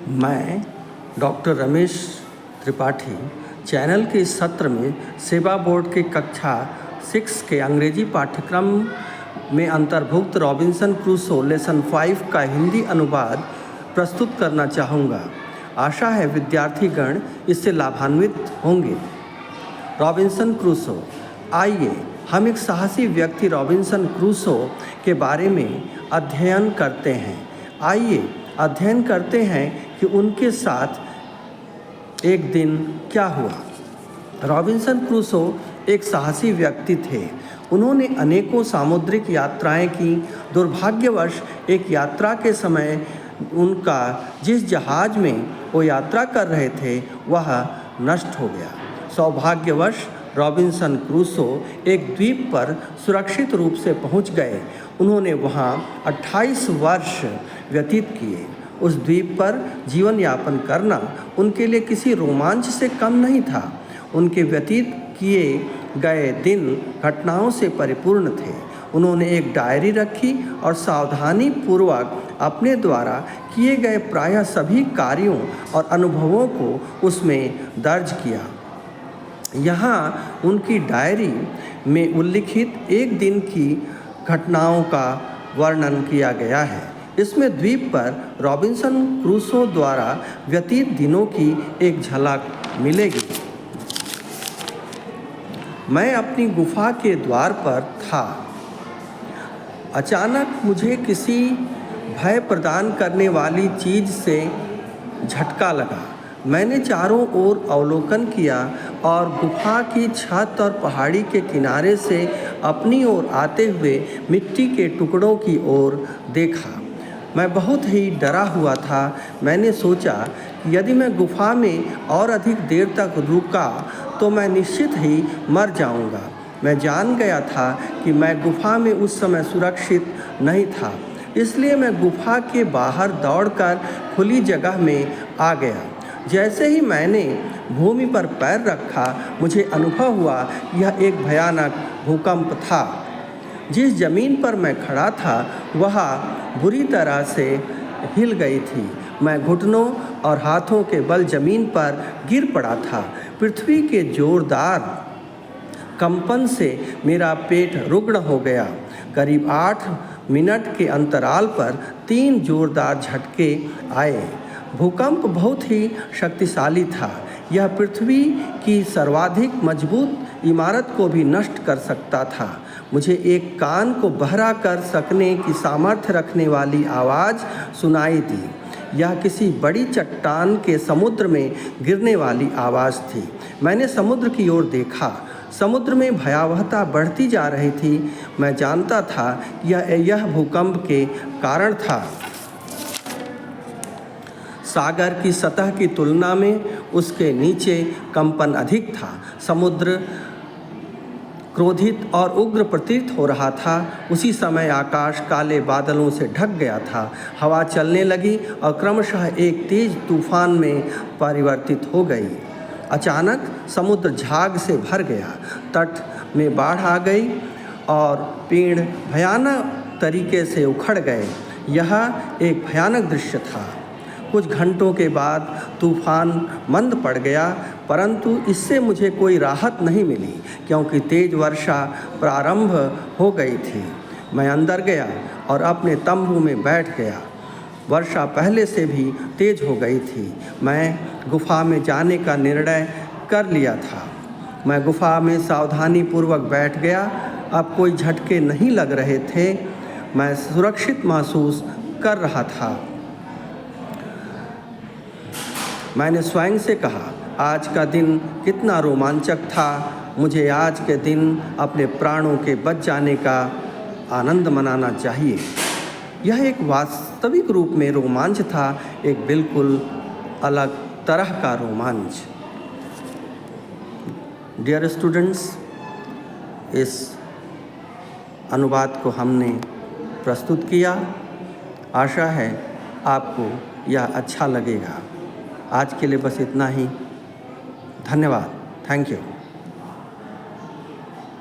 मैं doctor Ramesh Tripathi channel के इस सत्र में सेवा बोर्ड के कक्षा 6 के अंग्रेजी पाठ्यक्रम में अंतर्भुक्त रॉबिन्सन क्रूसो लेसन 5 का हिंदी अनुवाद प्रस्तुत करना चाहूँगा। आशा है विद्यार्थीगण इससे लाभान्वित होंगे। Robinson Crusoe. आइए हम एक साहसी व्यक्ति रॉबिन्सन क्रूसो के बारे में अध्ययन करते हैं। आइए अध्ययन करते हैं कि उनके साथ एक दिन क्या हुआ। रॉबिन्सन क्रूसो एक साहसी व्यक्ति थे। उन्होंने अनेकों सामुद्रिक यात्राएं की। दुर्भाग्यवश एक यात्रा के समय उनका जिस जहाज़ में वो यात्रा कर रहे थे वह नष्ट हो गया। सौभाग्यवश रॉबिन्सन क्रूसो एक द्वीप पर सुरक्षित रूप से पहुंच गए। उन्होंने वहां 28 वर्ष व्यतीत किए। उस द्वीप पर जीवन यापन करना उनके लिए किसी रोमांच से कम नहीं था। उनके व्यतीत किए गए दिन घटनाओं से परिपूर्ण थे। उन्होंने एक डायरी रखी और सावधानी पूर्वक अपने द्वारा किए गए प्रायः सभी कार्यों और अनुभवों को उसमें दर्ज किया। यहाँ उनकी डायरी में उल्लिखित एक दिन की घटनाओं का वर्णन किया गया है। इसमें द्वीप पर रॉबिन्सन क्रूसो द्वारा व्यतीत दिनों की एक झलक मिलेगी। मैं अपनी गुफा के द्वार पर था। अचानक मुझे किसी भय प्रदान करने वाली चीज़ से झटका लगा। मैंने चारों ओर अवलोकन किया और गुफा की छत और पहाड़ी के किनारे से अपनी ओर आते हुए मिट्टी के टुकड़ों की ओर देखा। मैं बहुत ही डरा हुआ था। मैंने सोचा कि यदि मैं गुफा में और अधिक देर तक रुका तो मैं निश्चित ही मर जाऊंगा। मैं जान गया था कि मैं गुफा में उस समय सुरक्षित नहीं था, इसलिए मैं गुफा के बाहर दौड़कर खुली जगह में आ गया। जैसे ही मैंने भूमि पर पैर रखा मुझे अनुभव हुआ यह एक भयानक भूकंप था। जिस ज़मीन पर मैं खड़ा था वह बुरी तरह से हिल गई थी। मैं घुटनों और हाथों के बल ज़मीन पर गिर पड़ा था। पृथ्वी के जोरदार कंपन से मेरा पेट रुग्ण हो गया। करीब 8 मिनट के अंतराल पर 3 जोरदार झटके आए। भूकंप बहुत ही शक्तिशाली था। यह पृथ्वी की सर्वाधिक मजबूत इमारत को भी नष्ट कर सकता था। मुझे एक कान को बहरा कर सकने की सामर्थ्य रखने वाली आवाज़ सुनाई दी। यह किसी बड़ी चट्टान के समुद्र में गिरने वाली आवाज़ थी। मैंने समुद्र की ओर देखा। समुद्र में भयावहता बढ़ती जा रही थी। मैं जानता था कि यह भूकंप के कारण था। सागर की सतह की तुलना में उसके नीचे कंपन अधिक था। समुद्र क्रोधित और उग्र प्रतीत हो रहा था। उसी समय आकाश काले बादलों से ढक गया था। हवा चलने लगी और क्रमशः एक तेज तूफान में परिवर्तित हो गई। अचानक समुद्र झाग से भर गया। तट में बाढ़ आ गई और पेड़ भयानक तरीके से उखड़ गए। यह एक भयानक दृश्य था। कुछ घंटों के बाद तूफान मंद पड़ गया, परंतु इससे मुझे कोई राहत नहीं मिली क्योंकि तेज वर्षा प्रारंभ हो गई थी। मैं अंदर गया और अपने तंबू में बैठ गया। वर्षा पहले से भी तेज हो गई थी। मैं गुफा में जाने का निर्णय कर लिया था। मैं गुफा में सावधानी पूर्वक बैठ गया। अब कोई झटके नहीं लग रहे थे। मैं सुरक्षित महसूस कर रहा था। मैंने स्वयं से कहा, आज का दिन कितना रोमांचक था। मुझे आज के दिन अपने प्राणों के बच जाने का आनंद मनाना चाहिए। यह एक वास्तविक रूप में रोमांच था, एक बिल्कुल अलग तरह का रोमांच। डियर स्टूडेंट्स, इस अनुवाद को हमने प्रस्तुत किया। आशा है आपको यह अच्छा लगेगा। आज के लिए बस इतना ही। धन्यवाद। Thank you.